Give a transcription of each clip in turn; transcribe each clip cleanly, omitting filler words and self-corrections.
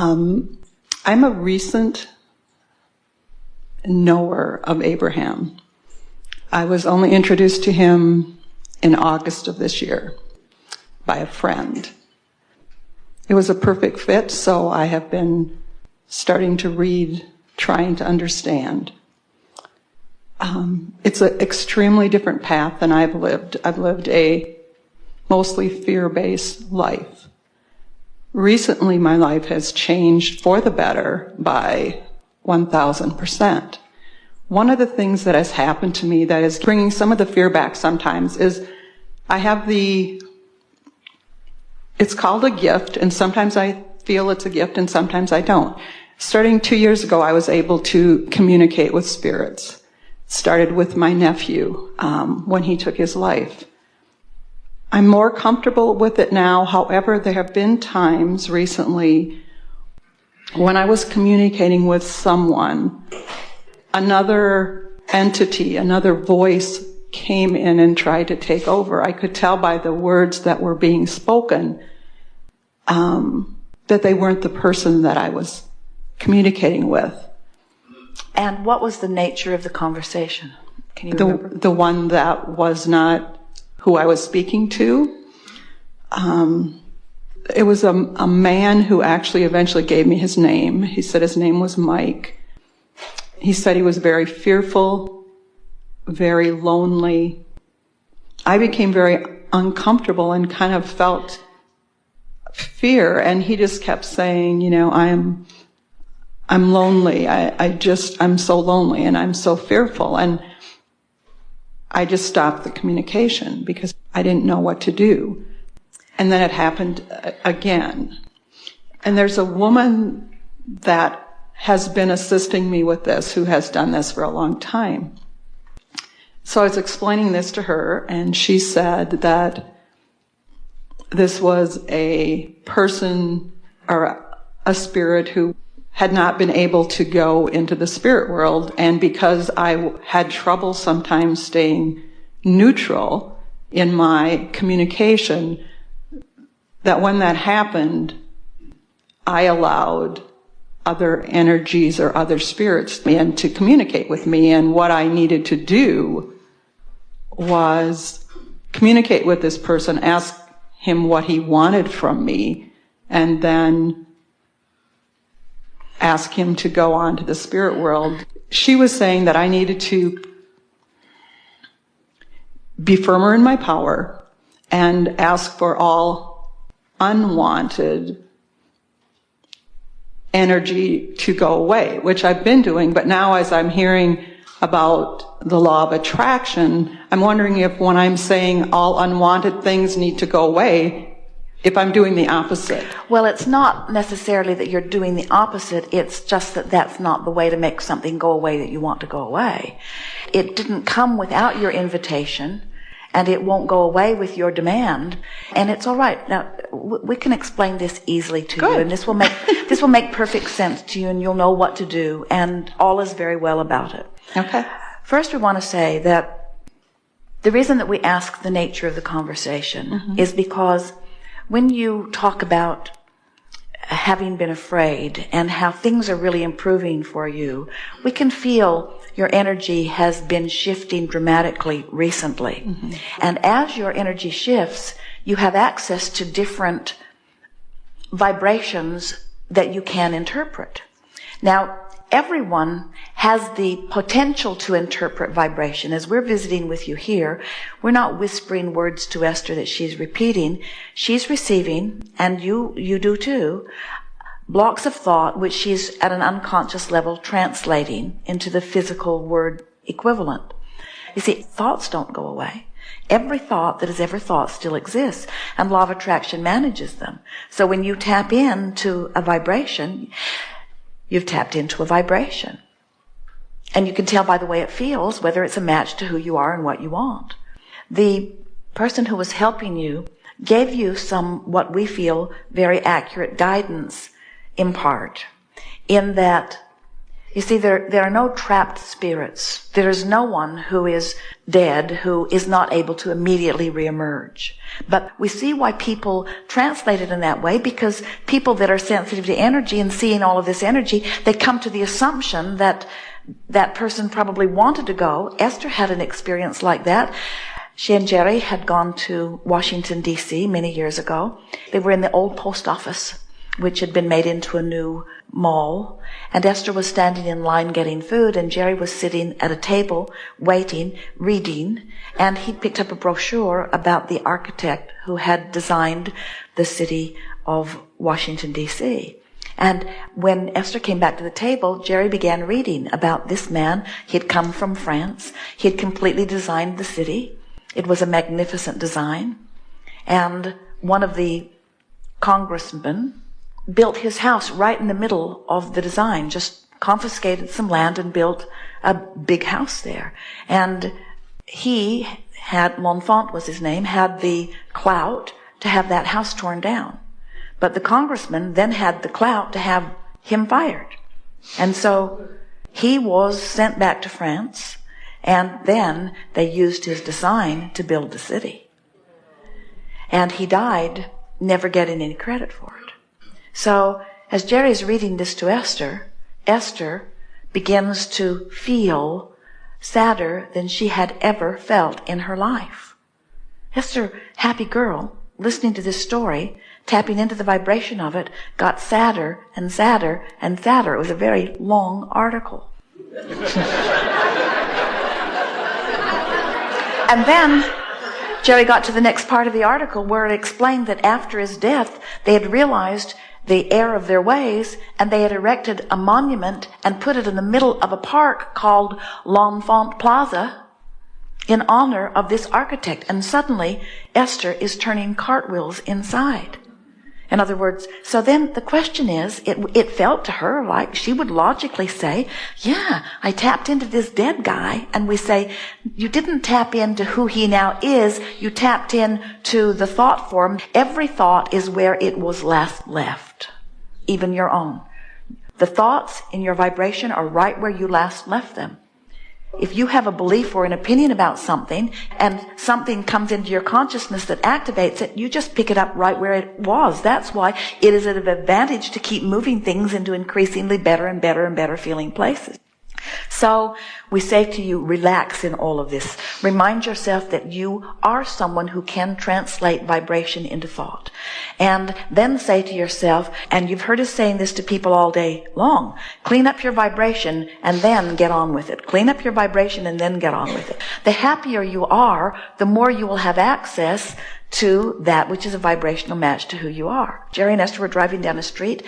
I'm a recent knower of Abraham. I was only introduced to him in August of this year by a friend. It was a perfect fit, so I have been starting to read, trying to understand. It's an extremely different path than I've lived. I've lived a mostly fear-based life. Recently, my life has changed for the better by 1,000%. One of the things that has happened to me that is bringing some of the fear back sometimes is I have it's called a gift, and sometimes I feel it's a gift and sometimes I don't. Starting 2 years ago, I was able to communicate with spirits. Started with my nephew when he took his life. I'm more comfortable with it now. However, there have been times recently when I was communicating with someone, another entity, another voice came in and tried to take over. I could tell by the words that were being spoken that they weren't the person that I was communicating with. And what was the nature of the conversation? Can you remember? The one that was not who I was speaking to. It was a man who actually eventually gave me his name. He said his name was Mike. He said he was very fearful, very lonely. I became very uncomfortable and kind of felt fear, and he just kept saying, I'm lonely. I'm so lonely and I'm so fearful. And I just stopped the communication because I didn't know what to do. And then it happened again. And there's a woman that has been assisting me with this, who has done this for a long time. So I was explaining this to her, and she said that this was a person or a spirit who had not been able to go into the spirit world, and because I had trouble sometimes staying neutral in my communication, that when that happened, I allowed other energies or other spirits in to communicate with me, and what I needed to do was communicate with this person, ask him what he wanted from me, and then ask him to go on to the spirit world. She was saying that I needed to be firmer in my power and ask for all unwanted energy to go away, which I've been doing. But now, as I'm hearing about the law of attraction, I'm wondering if when I'm saying all unwanted things need to go away, if I'm doing the opposite. Well, it's not necessarily that you're doing the opposite. It's just that that's not the way to make something go away that you want to go away. It didn't come without your invitation, and it won't go away with your demand. And it's all right. Now, we can explain this easily to you, and this will make perfect sense to you, and you'll know what to do, and all is very well about it. Okay. First, we want to say that the reason that we ask the nature of the conversation is because when you talk about having been afraid and how things are really improving for you, we can feel your energy has been shifting dramatically recently. And as your energy shifts, you have access to different vibrations that you can interpret. Now, everyone has the potential to interpret vibration. As we're visiting with you here, we're not whispering words to Esther that she's repeating. She's receiving, and you do too, blocks of thought which she's at an unconscious level translating into the physical word equivalent. You see, thoughts don't go away. Every thought that is ever thought still exists, and law of attraction manages them. So when you tap into a vibration, you've tapped into a vibration. And you can tell by the way it feels whether it's a match to who you are and what you want. The person who was helping you gave you some, what we feel, very accurate guidance in part, in that You see, there are no trapped spirits. There is no one who is dead who is not able to immediately reemerge. But we see why people translate it in that way, because people that are sensitive to energy and seeing all of this energy, they come to the assumption that that person probably wanted to go. Esther had an experience like that. She and Jerry had gone to Washington, D.C. many years ago. They were in the old post office, which had been made into a new mall. And Esther was standing in line getting food, and Jerry was sitting at a table, waiting, reading, and he picked up a brochure about the architect who had designed the city of Washington, D.C. And when Esther came back to the table, Jerry began reading about this man. He had come from France. He had completely designed the city. It was a magnificent design. And one of the congressmen built his house right in the middle of the design, just confiscated some land and built a big house there. And he had, L'Enfant was his name, had the clout to have that house torn down. But the congressman then had the clout to have him fired. And so he was sent back to France, and then they used his design to build the city. And he died never getting any credit for it. So as Jerry's reading this to Esther, Esther begins to feel sadder than she had ever felt in her life. Esther, happy girl, listening to this story, tapping into the vibration of it, got sadder and sadder and sadder. It was a very long article. And then Jerry got to the next part of the article where it explained that after his death, they had realized the error of their ways, and they had erected a monument and put it in the middle of a park called L'Enfant Plaza in honor of this architect. And suddenly, Esther is turning cartwheels inside. In other words, so then the question is, it felt to her like she would logically say, yeah, I tapped into this dead guy. And we say, you didn't tap into who he now is. You tapped into the thought form. Every thought is where it was last left, even your own. The thoughts in your vibration are right where you last left them. If you have a belief or an opinion about something and something comes into your consciousness that activates it, you just pick it up right where it was. That's why it is an advantage to keep moving things into increasingly better and better and better feeling places. So we say to you, relax in all of this. Remind yourself that you are someone who can translate vibration into thought. And then say to yourself, and you've heard us saying this to people all day long, clean up your vibration and then get on with it. Clean up your vibration and then get on with it. The happier you are, the more you will have access to that which is a vibrational match to who you are. Jerry and Esther were driving down a street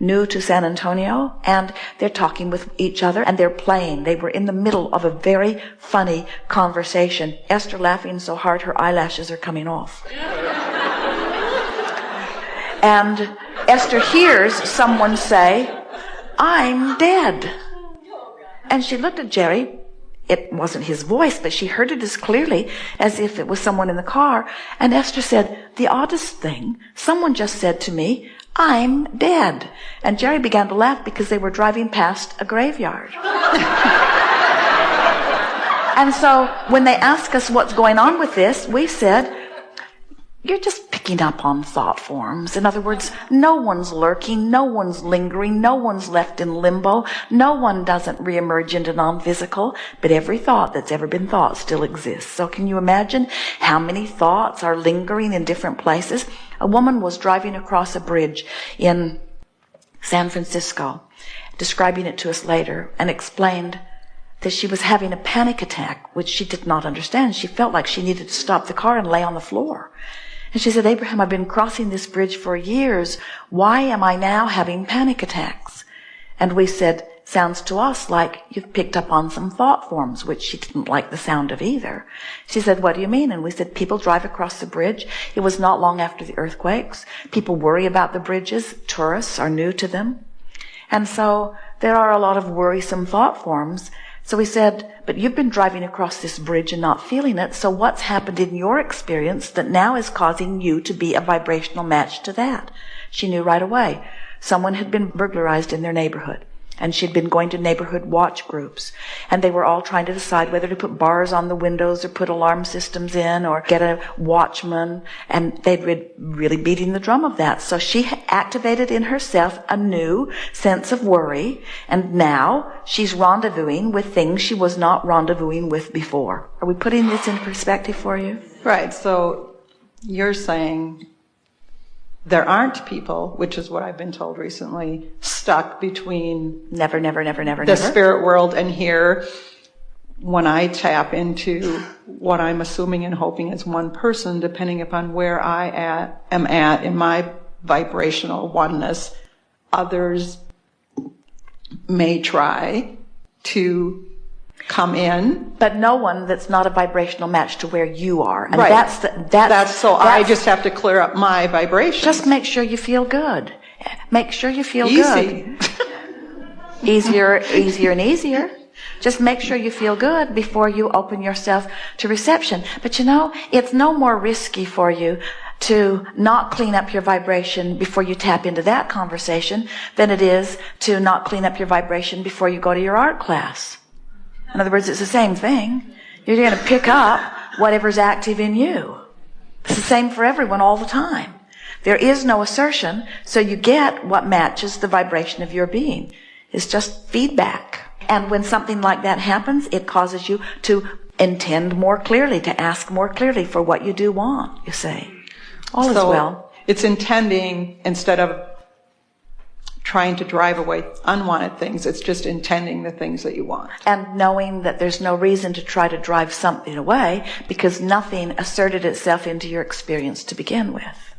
new to San Antonio, and they're talking with each other, and they're playing. They were in the middle of a very funny conversation. Esther laughing so hard her eyelashes are coming off. And Esther hears someone say, I'm dead. And she looked at Jerry. It wasn't his voice, but she heard it as clearly as if it was someone in the car. And Esther said, the oddest thing, someone just said to me, I'm dead. And Jerry began to laugh because they were driving past a graveyard. And so when they ask us what's going on with this, we said, you're just picking up on thought forms. In other words, no one's lurking, no one's lingering, no one's left in limbo, no one doesn't reemerge into non-physical, but every thought that's ever been thought still exists. So can you imagine how many thoughts are lingering in different places? A woman was driving across a bridge in San Francisco, describing it to us later, and explained that she was having a panic attack, which she did not understand. She felt like she needed to stop the car and lay on the floor. And she said, Abraham, I've been crossing this bridge for years. Why am I now having panic attacks? And we said, sounds to us like you've picked up on some thought forms, which she didn't like the sound of either. She said, what do you mean? And we said, people drive across the bridge. It was not long after the earthquakes. People worry about the bridges. Tourists are new to them. And so there are a lot of worrisome thought forms. So we said, but you've been driving across this bridge and not feeling it, so what's happened in your experience that now is causing you to be a vibrational match to that? She knew right away. Someone had been burglarized in their neighborhood. And she'd been going to neighborhood watch groups. And they were all trying to decide whether to put bars on the windows or put alarm systems in or get a watchman. And they'd been really beating the drum of that. So she activated in herself a new sense of worry. And now she's rendezvousing with things she was not rendezvousing with before. Are we putting this in perspective for you? Right. So you're saying there aren't people, which is what I've been told recently, stuck between never, the spirit world and here. When I tap into what I'm assuming and hoping is one person, depending upon where I am at in my vibrational oneness, others may try to come in, but no one that's not a vibrational match to where you are. And right. that's I just have to clear up my vibration. Just make sure you feel good. Make sure you feel Easy. good. Easier and easier. Just make sure you feel good before you open yourself to reception. But you know, it's no more risky for you to not clean up your vibration before you tap into that conversation than it is to not clean up your vibration before you go to your art class. In other words, it's the same thing. You're going to pick up whatever's active in you. It's the same for everyone all the time. There is no assertion, so you get what matches the vibration of your being. It's just feedback. And when something like that happens, it causes you to intend more clearly, to ask more clearly for what you do want, you say. All is well. It's intending instead of trying to drive away unwanted things. It's just intending the things that you want. And knowing that there's no reason to try to drive something away because nothing asserted itself into your experience to begin with.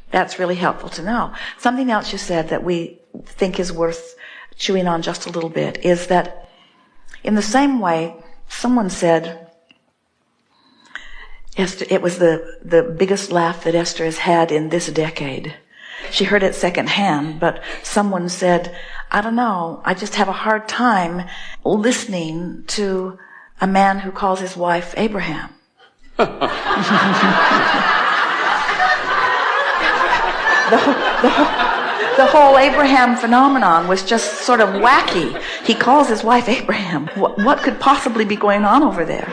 That's really helpful to know. Something else you said that we think is worth chewing on just a little bit is that in the same way, someone said, Esther, it was the biggest laugh that Esther has had in this decade. She heard it secondhand, but someone said, I don't know, I just have a hard time listening to a man who calls his wife Abraham. The whole Abraham phenomenon was just sort of wacky. He calls his wife Abraham. What could possibly be going on over there?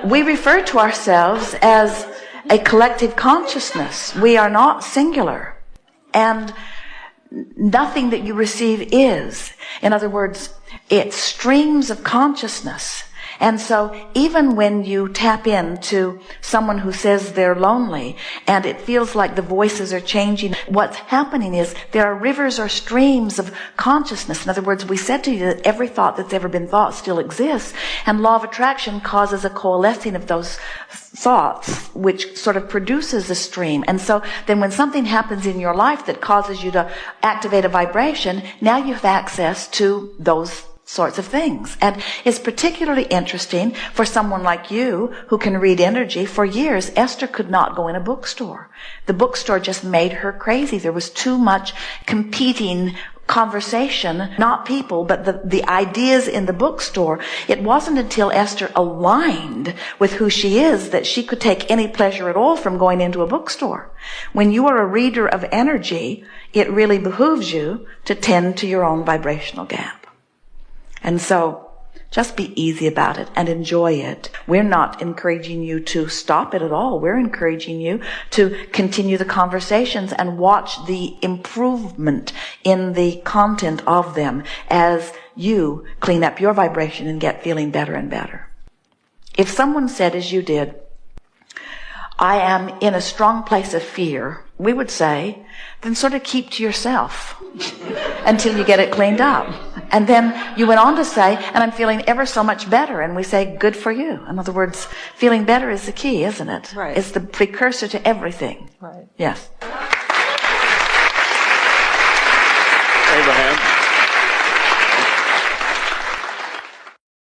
We refer to ourselves as a collective consciousness. We are not singular. And nothing that you receive is. In other words, it's streams of consciousness. And so even when you tap into someone who says they're lonely and it feels like the voices are changing, what's happening is there are rivers or streams of consciousness. In other words, we said to you that every thought that's ever been thought still exists, and law of attraction causes a coalescing of those thoughts, which sort of produces a stream. And so then when something happens in your life that causes you to activate a vibration, now you have access to those sorts of things. And it's particularly interesting for someone like you who can read energy. For years, Esther could not go in a bookstore. The bookstore just made her crazy. There was too much competing conversation, not people, but the ideas in the bookstore. It wasn't until Esther aligned with who she is that she could take any pleasure at all from going into a bookstore. When you are a reader of energy, it really behooves you to tend to your own vibrational gap. And so, just be easy about it and enjoy it. We're not encouraging you to stop it at all. We're encouraging you to continue the conversations and watch the improvement in the content of them as you clean up your vibration and get feeling better and better. If someone said, as you did, I am in a strong place of fear, we would say, then sort of keep to yourself until you get it cleaned up. And then you went on to say, and I'm feeling ever so much better. And we say, good for you. In other words, feeling better is the key, isn't it? Right. It's the precursor to everything. Right. Yes.